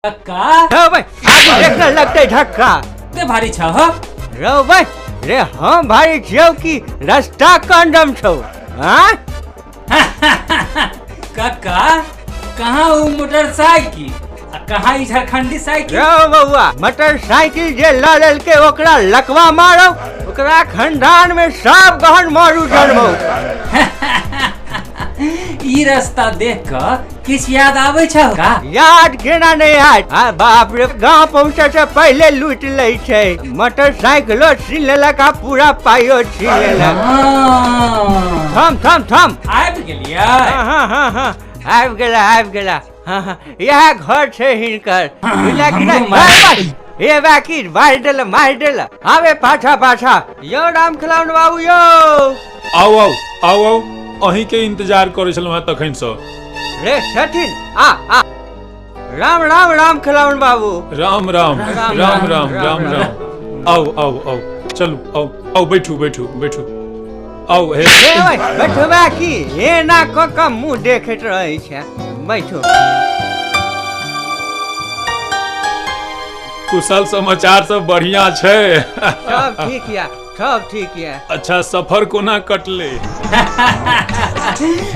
धक्का रो भाई आगे देखने लगते धक्का ते भारी छ हो रो भाई रे हम भारी छौ की रास्ता कंडम छौ हां काका कहाँ वो मोटरसाइकिल कहाँ ई झारखंडी साइकिल रो बउआ मोटरसाइकिल जे ला लेल के ओकरा लकवा मारो ओकरा खंडान में सब गहन मारू जन्मो ई रास्ता देख कर किस याद आवे छ का याद केना नहीं याद आ बाप रे गांव पहुंचे से पहले लूट ले छे मोटरसाइकिलो छीन लेलक आ पूरा पाइयो छीन लेलक थम थम थम आबि गेलियै हाँ आबि गेला हाँ यह घर छे हिनकर बुझला कि नहीं ए बाकी मार देल आवे पाछा यो राम खिलावन बाबू यो आओ अहीं के इंतजार करे छलहुँ तखन से रे छथिन आ राम खिलावन बाबू राम आओ चलू आओ बैठू आओ हे बैठबा की हे ना क मुंह देखैत रहै छै बैठो कुशल समाचार सब बढ़िया छै सब ठीक या अच्छा सफर कोना कटले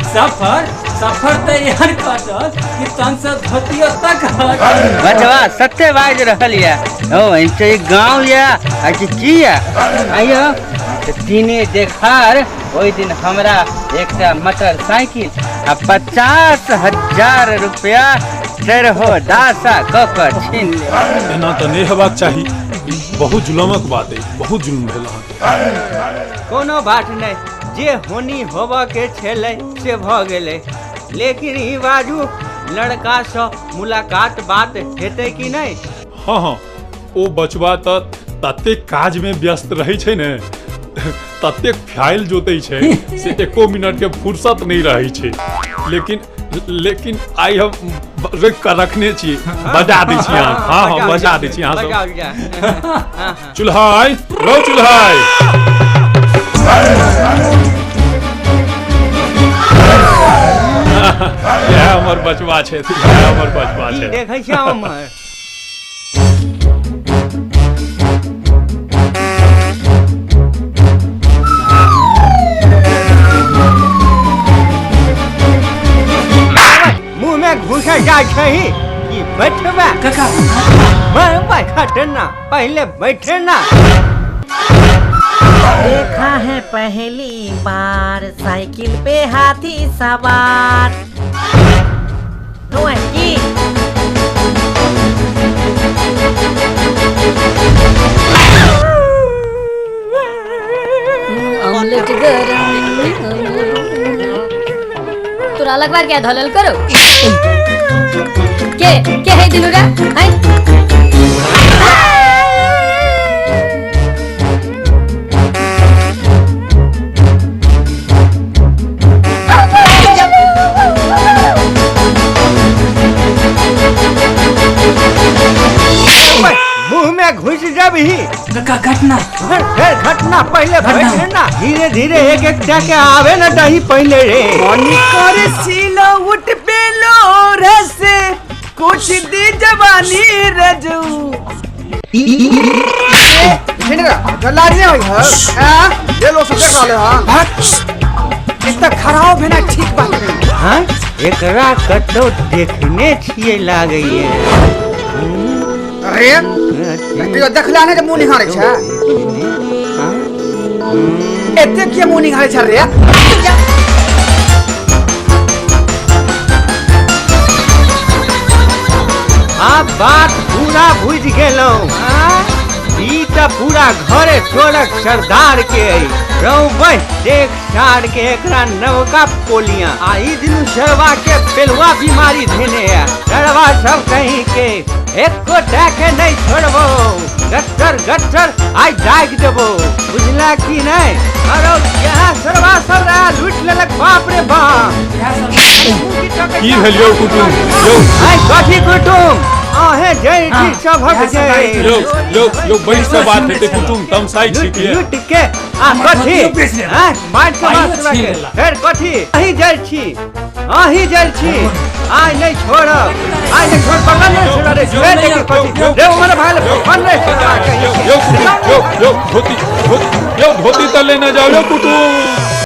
सफर तो यार कटल कि संसद धोतियो तक बचवा सत्य बाज रहल या ओ इनसे गांव या आज की या आयो तीने देखार ओई दिन हमरा एकटा मोटरसाइकिल आ 50,000 रुपया तेरहो दासा ककर छीन ले एना त नहीं हेबाक चाही बहुत जुलमक बात है बहुत जुल्म भेल कोनो बात नहीं जे होनी होबा के छेले से भ गेले लेकिन ई बाजू लड़का से मुलाकात बात हेते कि नहीं हाँ ओ बचवा तते काज में व्यस्त रहे छै ने तते फाइल जोते छै से एको मिनट के फुर्सत नहीं रहे छै लेकिन आई हम रखने छी बजा दै छी हाँ बजा दै छी चुल्हाई रो चुल्हाई यह हमर बचवा छै देखै छी हमर मुंह में घुसा जा छही कि बैठबा काका बैठना पहले बैठना देखा है पहली बार साइकिल पे हाथी सवार तो है की ऑमलेट गरम तोरा लगवा क्या धोलल करो के है दिलुरा हाय मुंह में घुस जब ही घटना पहले बैठना धीरे धीरे एक टके आवे न दही पहले रे कर सीलो उठ पेलो रसे कुछ दी जवानी रजू लाजने होई हां ये लो सब देख रहले हां इतना खराब भेना ठीक बात नहीं हां एकरा कतो देखने छिए लागैए अरे तो देखलाने के मुंह निहारे छै एते के मुंह निहारे छै रे आप बात पूरा बुझ गेलौ ई त पूरा घरे छोड़क सरदार के रौ भाई देख साड़ के एकरा नवका पोलिया आई दिन सरवा के पेलवा बीमारी धेने है सरवा सब कहीं के एको डाके नहीं छोड़बो गट्टर आई डाक देबो बुझला कि नहीं अरे यहाँ सरवा सब रहा लूट लेलक बाप रे बाप की भेलियो कुटुम यो आई कथी कुटुम आहे जय जी सभक जय यो बड़ी से बात है कुटुम तम साइड छिके लूट के आ कथी हां मार के फिर कथी अही जय छी आही जल छी आज नहीं छोड़ब आज नहीं छोड़ पकड़ नहीं छोड़ रे जुए देखी कोची रे उमर भाई बन रे यो धोती तो लेना जाओ यो कुटुम